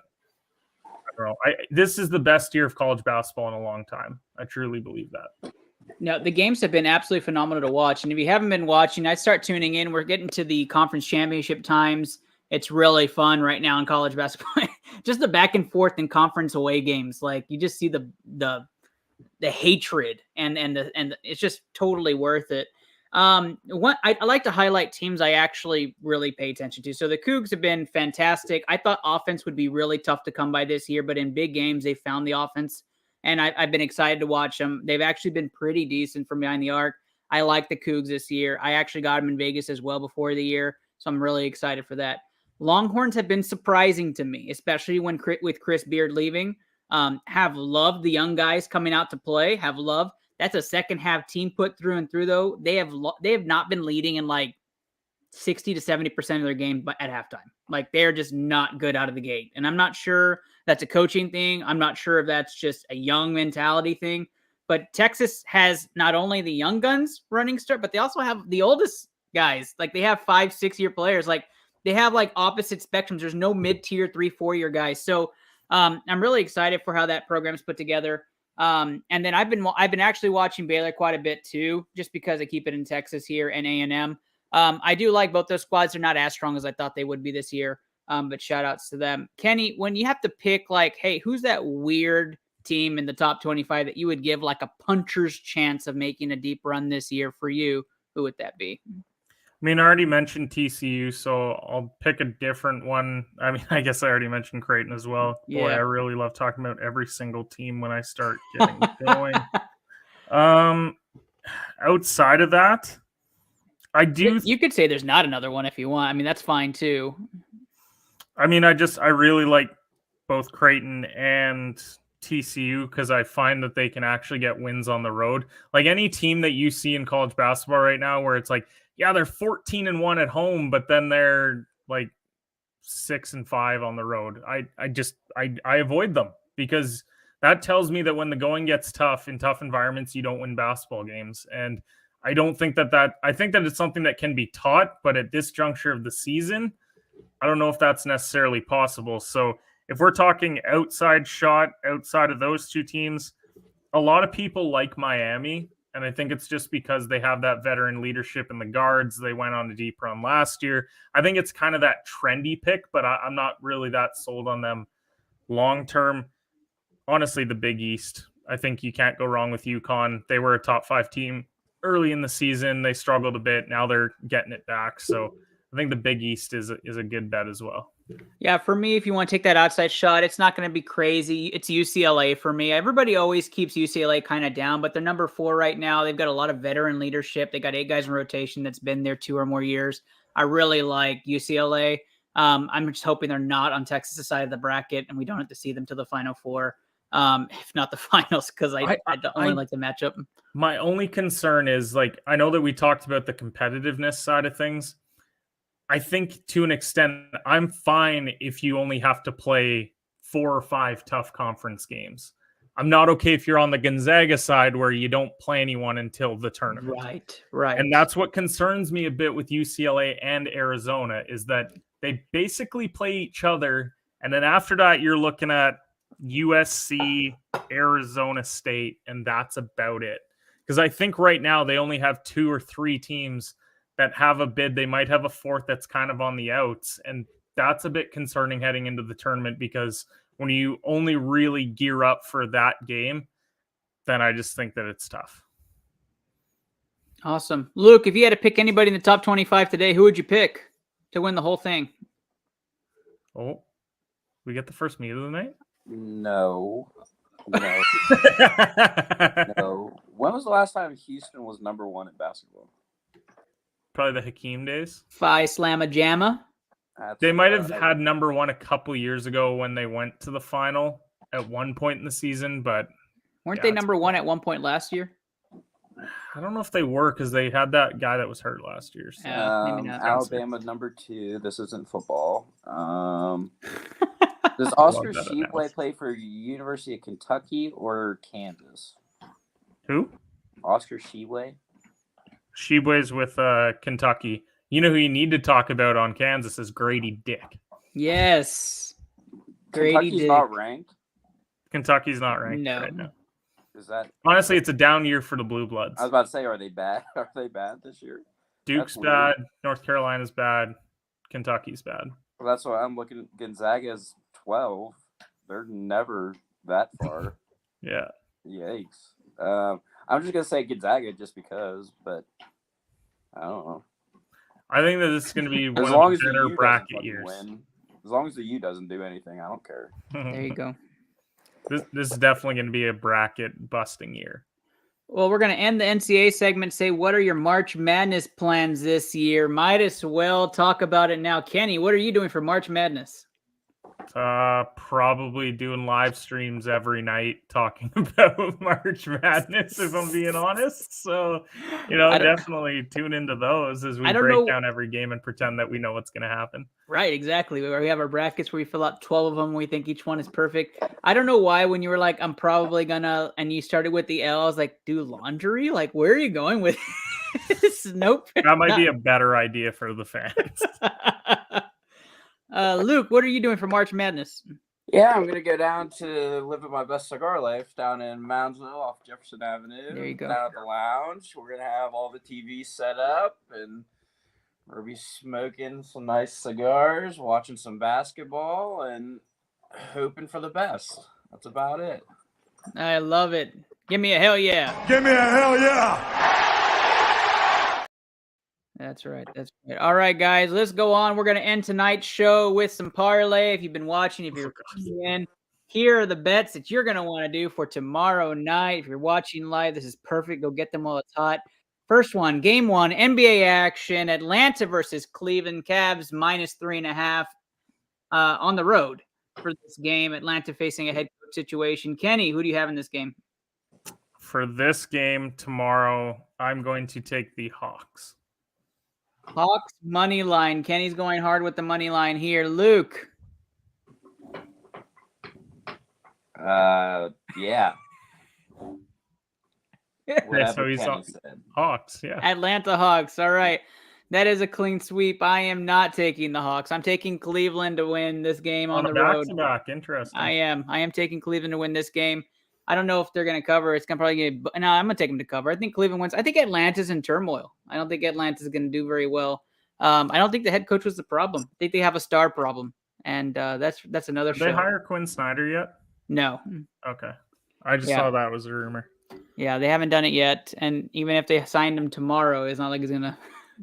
I don't know. This is the best year of college basketball in a long time. I truly believe that. No, the games have been absolutely phenomenal to watch. And if you haven't been watching, I'd start tuning in. We're getting to the conference championship times. It's really fun right now in college basketball. Just the back and forth in conference away games. Like you just see the hatred and it's just totally worth it. What I like to highlight teams I actually really pay attention to. So the Cougs have been fantastic. I thought offense would be really tough to come by this year, but in big games, they found the offense, and I've been excited to watch them. They've actually been pretty decent from behind the arc. I like the Cougs this year. I actually got them in Vegas as well before the year, so I'm really excited for that. Longhorns have been surprising to me, especially with Chris Beard leaving. Have loved the young guys coming out to play. Have loved. That's a second half team put through and through, though. They have not been leading in like 60 to 70% of their game but at halftime. Like they're just not good out of the gate. And I'm not sure that's a coaching thing. I'm not sure if that's just a young mentality thing. But Texas has not only the young guns running start, but they also have the oldest guys. Like they have 5-6 year players. Like they have like opposite spectrums. There's no mid-tier 3-4 year guys. So I'm really excited for how that program's put together. And then I've been actually watching Baylor quite a bit too, just because I keep it in Texas here and A&M. I do like both those squads. They're not as strong as I thought they would be this year. But shout outs to them. Kenny, when you have to pick like, hey, who's that weird team in the top 25 that you would give like a puncher's chance of making a deep run this year for you, who would that be? I mean, I already mentioned TCU, so I'll pick a different one. I mean, I guess I already mentioned Creighton as well. Yeah. Boy, I really love talking about every single team when I start getting going. Outside of that, I do. You could say there's not another one if you want. I mean, that's fine too. I mean, I really like both Creighton and TCU because I find that they can actually get wins on the road. Like any team that you see in college basketball right now, where it's like, yeah, they're 14-1 at home, but then they're like 6-5 on the road. I avoid them because that tells me that when the going gets tough in tough environments, you don't win basketball games. And I don't think I think that it's something that can be taught, but at this juncture of the season, I don't know if that's necessarily possible. So if we're talking outside shot, outside of those two teams, a lot of people like Miami. And I think it's just because they have that veteran leadership in the guards. They went on a deep run last year. I think it's kind of that trendy pick, but I'm not really that sold on them long term. Honestly, the Big East, I think you can't go wrong with UConn. They were a top 5 team early in the season. They struggled a bit. Now they're getting it back. So I think the Big East is a good bet as well. Yeah, for me, if you want to take that outside shot, it's not going to be crazy. It's UCLA for me. Everybody always keeps UCLA kind of down, but they're number 4 right now. They've got a lot of veteran leadership. They got 8 guys in rotation that's been there 2 or more years. I really like UCLA. I'm just hoping they're not on Texas' side of the bracket and we don't have to see them to the Final Four, if not the finals, because I only like the matchup. My only concern is, like, I know that we talked about the competitiveness side of things. I think to an extent, I'm fine if you only have to play 4 or 5 tough conference games. I'm not okay if you're on the Gonzaga side where you don't play anyone until the tournament. Right. And that's what concerns me a bit with UCLA and Arizona is that they basically play each other. And then after that, you're looking at USC, Arizona State, and that's about it. Because I think right now they only have 2 or 3 teams that have a bid. They might have a 4th that's kind of on the outs. And that's a bit concerning heading into the tournament because when you only really gear up for that game, then I just think that it's tough. Awesome. Luke, if you had to pick anybody in the top 25 today, who would you pick to win the whole thing? Oh, we get the first meet of the night? No. No. When was the last time Houston was number 1 in basketball? Probably the Hakeem days. Phi Slamma Jamma. They might have had number 1 a couple years ago when they went to the final at one point in the season, but weren't they number 1 at one point last year? I don't know if they were because they had that guy that was hurt last year. So. Maybe not. Alabama number 2. This isn't football. Does Oscar Tshiebwe play for University of Kentucky or Kansas? Who? Oscar Tshiebwe. Tshiebwe's with Kentucky. You know who you need to talk about on Kansas is Grady Dick. Yes. Kentucky's not ranked. Kentucky's not ranked. No. Right now. Is that honestly? It's a down year for the Blue Bloods. I was about to say, are they bad? Are they bad this year? Duke's bad. North Carolina's bad. Kentucky's bad. Well, that's why I'm looking. Gonzaga's 12. They're never that far. Yeah. Yikes. I'm just gonna say Gonzaga just because, but I don't know. I think that this is going to be one of the better bracket years. As long as the U doesn't do anything, I don't care. There you go. This is definitely going to be a bracket busting year. Well, we're going to end the NCAA segment. Say, what are your March Madness plans this year? Might as well talk about it now. Kenny, what are you doing for March Madness? Probably doing live streams every night talking about March Madness, if I'm being honest. So, definitely tune into those as we break down every game and pretend that we know what's going to happen. Right, exactly. We have our brackets where we fill out 12 of them. We think each one is perfect. I don't know why when you were like, I'm probably gonna, and you started with the L, I was like, do laundry? Like, where are you going with this? Nope. That might be a better idea for the fans. Luke, what are you doing for March Madness? Yeah, I'm gonna go down to living my best cigar life down in Moundsville off Jefferson Avenue. There you go. Down at the lounge. We're gonna have all the TVs set up and we'll be smoking some nice cigars, watching some basketball, and hoping for the best. That's about it. I love it. Give me a hell yeah. Give me a hell yeah. That's right. That's right. All right, guys, let's go on. We're going to end tonight's show with some parlay. If you've been watching, if you're in, here are the bets that you're going to want to do for tomorrow night. If you're watching live, this is perfect. Go get them while it's hot. First one, game 1, NBA action. Atlanta versus Cleveland. Cavs -3.5. on the road for this game. Atlanta facing a head coach situation. Kenny, who do you have in this game? For this game tomorrow, I'm going to take the Hawks. Hawks money line. Kenny's going hard with the money line here. Luke. Yeah. So he's on Hawks, yeah. Atlanta Hawks. All right. That is a clean sweep. I am not taking the Hawks. I'm taking Cleveland to win this game on the road. Back-to-back. Interesting. I am taking Cleveland to win this game. I don't know if they're going to cover. It's going to probably get. No, I'm going to take them to cover. I think Cleveland wins. I think Atlanta's in turmoil. I don't think Atlanta's going to do very well. I don't think the head coach was the problem. I think they have a star problem, and that's another. Did they hire Quinn Snyder yet? No. Okay. I just saw that was a rumor. Yeah, they haven't done it yet, and even if they signed him tomorrow, it's not like he's going to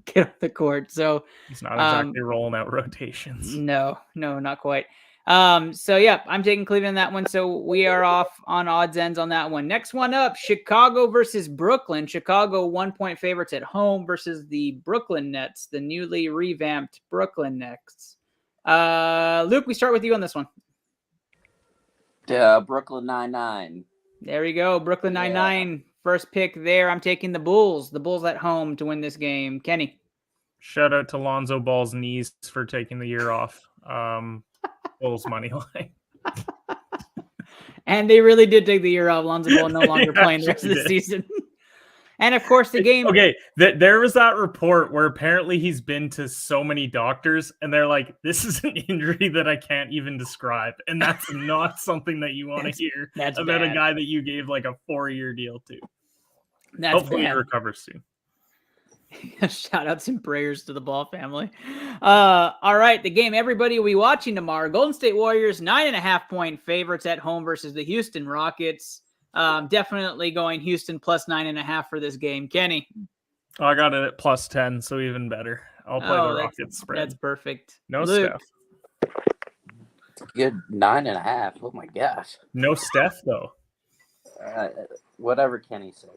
get off the court. So he's not exactly rolling out rotations. No, not quite. So yeah, I'm taking Cleveland in that one. So we are off on odds ends on that one. Next one up, Chicago versus Brooklyn. Chicago 1-point favorites at home versus the Brooklyn Nets, the newly revamped Brooklyn Nets. Luke, we start with you on this one. Brooklyn 99. There we go. Brooklyn 99. First pick there. I'm taking the Bulls. The Bulls at home to win this game. Kenny. Shout out to Lonzo Ball's knees for taking the year off. Bulls money line. And they really did take the year off. Lonzo Ball no longer playing the rest of the season. And of course, the game. Okay, there was that report where apparently he's been to so many doctors, and they're like, "This is an injury that I can't even describe," and that's not something that you want to hear about bad. A guy that you gave like a 4-year deal to. Hopefully, he recovers soon. Shout outs and prayers to the Ball family. All right, the game everybody will be watching tomorrow. Golden State Warriors 9.5-point favorites at home versus the Houston Rockets. Definitely going Houston plus 9.5 for this game. Kenny. I got it at plus 10, so even better. I'll play the Rockets spread. That's perfect. No Luke. Steph. Good 9.5. Oh my gosh. No Steph though. Whatever Kenny said.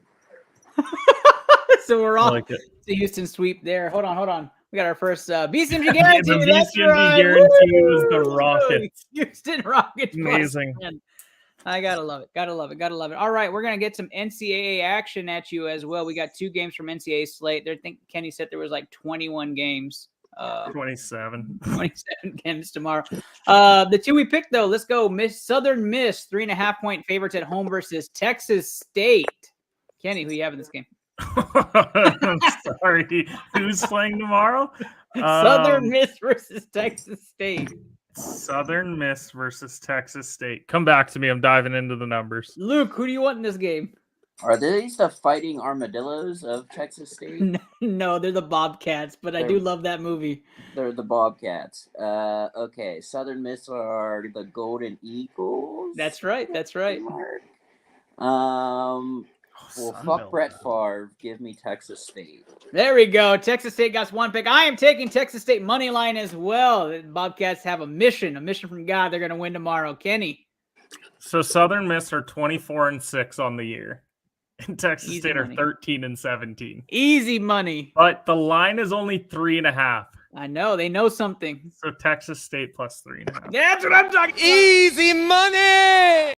So we're all the Houston sweep there. Hold on. We got our first BCMG guarantee. The BCMG guarantee was the Rockets. Houston Rockets. Amazing. I gotta love it. Gotta love it. All right, we're gonna get some NCAA action at you as well. We got 2 games from NCAA slate. I think Kenny said there was like 21 games. 27 games tomorrow. The 2 we picked though. Let's go. Southern Miss 3.5-point favorites at home versus Texas State. Kenny, who you have in this game? I'm sorry. Who's playing tomorrow? Southern Miss versus Texas State. Southern Miss versus Texas State. Come back to me. I'm diving into the numbers. Luke, who do you want in this game? Are these the fighting armadillos of Texas State? No, they're the Bobcats, but I do love that movie. They're the Bobcats. Okay, Southern Miss are the Golden Eagles. That's right. Well, fuck Brett Favre. Give me Texas State. There we go. Texas State got 1 pick. I am taking Texas State money line as well. The Bobcats have a mission from God. They're going to win tomorrow. Kenny. So Southern Miss are 24-6 on the year. And Texas State are 13-17. Easy money. But the line is only 3.5. I know. They know something. So Texas State plus 3.5. That's what I'm talking about. Easy money.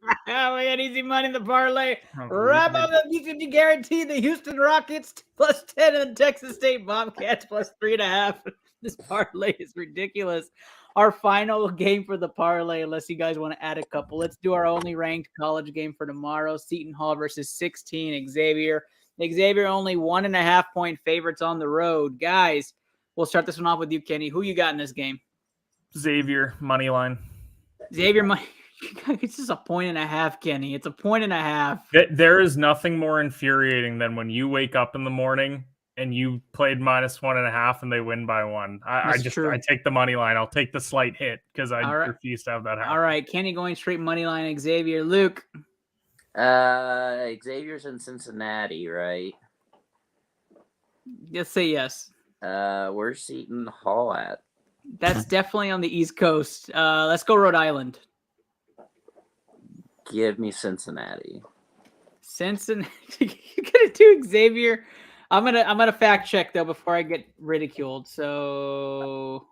We got easy money in the parlay. Wrap up the BCMG guarantee. The Houston Rockets plus 10 and the Texas State Bobcats plus 3.5. This parlay is ridiculous. Our final game for the parlay, unless you guys want to add a couple. Let's do our only ranked college game for tomorrow. Seton Hall versus 16 Xavier. Xavier only 1.5-point favorites on the road. Guys, we'll start this one off with you, Kenny. Who you got in this game? Xavier, money line. Xavier, money. It's just 1.5, Kenny. It's 1.5. There is nothing more infuriating than when you wake up in the morning and you played minus 1.5 and they win by 1. I take the money line. I'll take the slight hit because I refuse to have that happen. All right, Kenny going straight money line. Xavier, Luke. Xavier's in Cincinnati, right? Just say yes. Where's Seton Hall at? That's definitely on the East Coast. Let's go Rhode Island. Give me Cincinnati. Cincinnati. You're gonna do Xavier. I'm gonna fact check though before I get ridiculed. So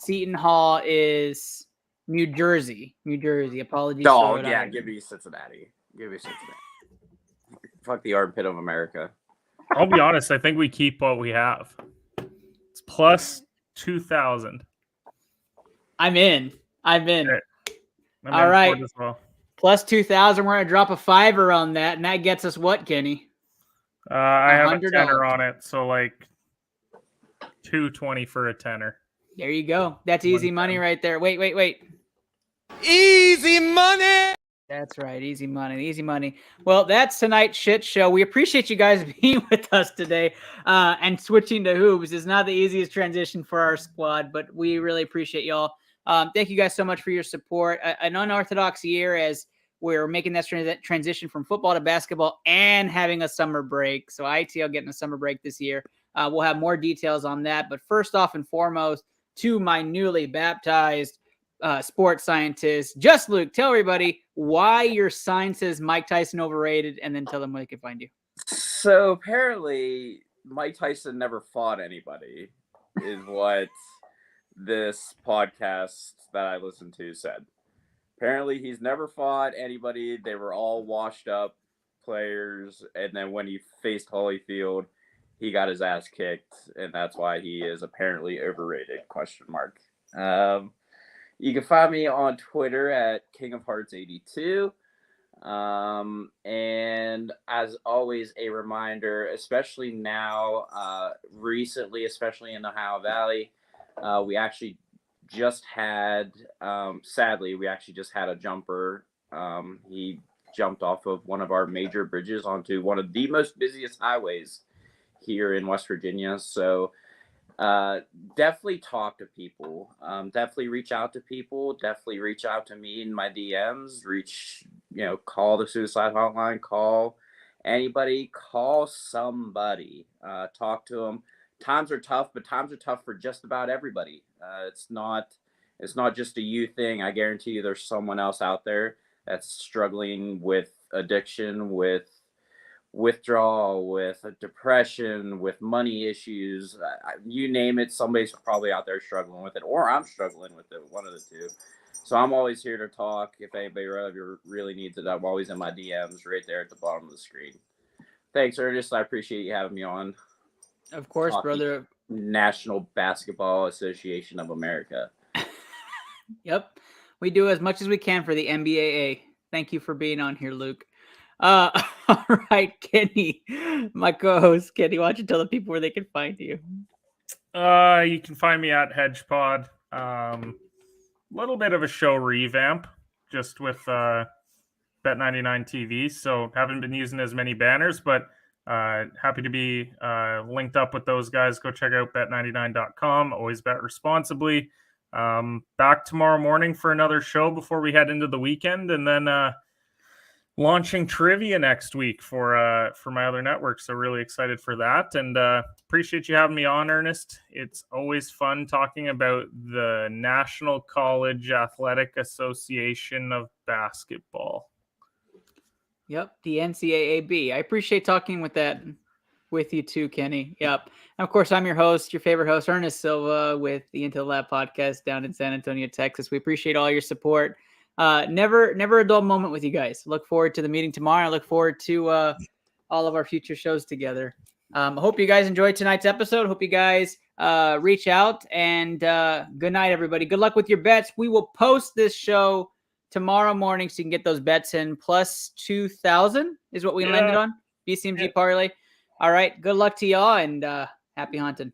Seton Hall is New Jersey. New Jersey. Apologies. Oh, for Rhode yeah. Island. Give me Cincinnati. Fuck the armpit of America. I'll be honest. I think we keep what we have. It's plus 2,000. I'm in. Okay. I'm All in right. for it as well. Plus 2,000. We're going to drop a $5 on that. And that gets us what, Kenny? I have a $100. tenner on it. So like $2.20 for a tenner. There you go. That's easy money right there. Wait. Easy money. That's right. Easy money. Easy money. Well, that's tonight's shit show. We appreciate you guys being with us today. And switching to hoops is not the easiest transition for our squad, but we really appreciate y'all. Thank you guys so much for your support. An unorthodox year as we're making that transition from football to basketball and having a summer break. So ITL getting a summer break this year. We'll have more details on that. But first off and foremost, to my newly baptized sports scientist, just Luke, tell everybody why your sign says Mike Tyson overrated, and then tell them where they can find you. So apparently Mike Tyson never fought anybody is what this podcast that I listened to said. Apparently he's never fought anybody. They were all washed up players. And then when he faced Holyfield, he got his ass kicked. And that's why he is apparently overrated, ? You can find me on Twitter at King of Hearts 82. And as always, a reminder, especially now, recently, especially in the Ohio Valley, we actually just had, sadly, a jumper. He jumped off of one of our major bridges onto one of the most busiest highways here in West Virginia. So definitely talk to people. Definitely reach out to people. Definitely reach out to me in my DMs. Call the suicide hotline. Call anybody. Call somebody. Talk to them. Times are tough, but times are tough for just about everybody. It's not just a you thing. I guarantee you, there's someone else out there that's struggling with addiction, with withdrawal, with depression, with money issues. You name it, somebody's probably out there struggling with it, or I'm struggling with it, one of the two. So I'm always here to talk. If anybody really needs it, I'm always in my DMs right there at the bottom of the screen. Thanks, Ernest. I appreciate you having me on. Of course, brother. National Basketball Association of America. Yep. We do as much as we can for the NBAA. Thank you for being on here, Luke. All right, Kenny, my co-host. Kenny, why don't you tell the people where they can find you? You can find me at HedgePod. Little bit of a show revamp just with Bet99 TV. So haven't been using as many banners, but happy to be linked up with those guys. Go check out bet99.com. Always bet responsibly. Back tomorrow morning for another show before we head into the weekend, and then launching trivia next week for my other network. So really excited for that, and appreciate you having me on, Ernest. It's always fun talking about the National College Athletic Association of Basketball. Yep, the NCAAB. I appreciate talking with you too, Kenny. Yep. And of course, I'm your host, your favorite host, Ernest Silva, with the Intel Lab podcast down in San Antonio, Texas. We appreciate all your support. Never a dull moment with you guys. Look forward to the meeting tomorrow. I look forward to all of our future shows together. I hope you guys enjoyed tonight's episode. Hope you guys reach out, and good night, everybody. Good luck with your bets. We will post this show tomorrow morning so you can get those bets in. Plus 2,000 is what we landed on. BCMG parlay. All right. Good luck to y'all, and happy hunting.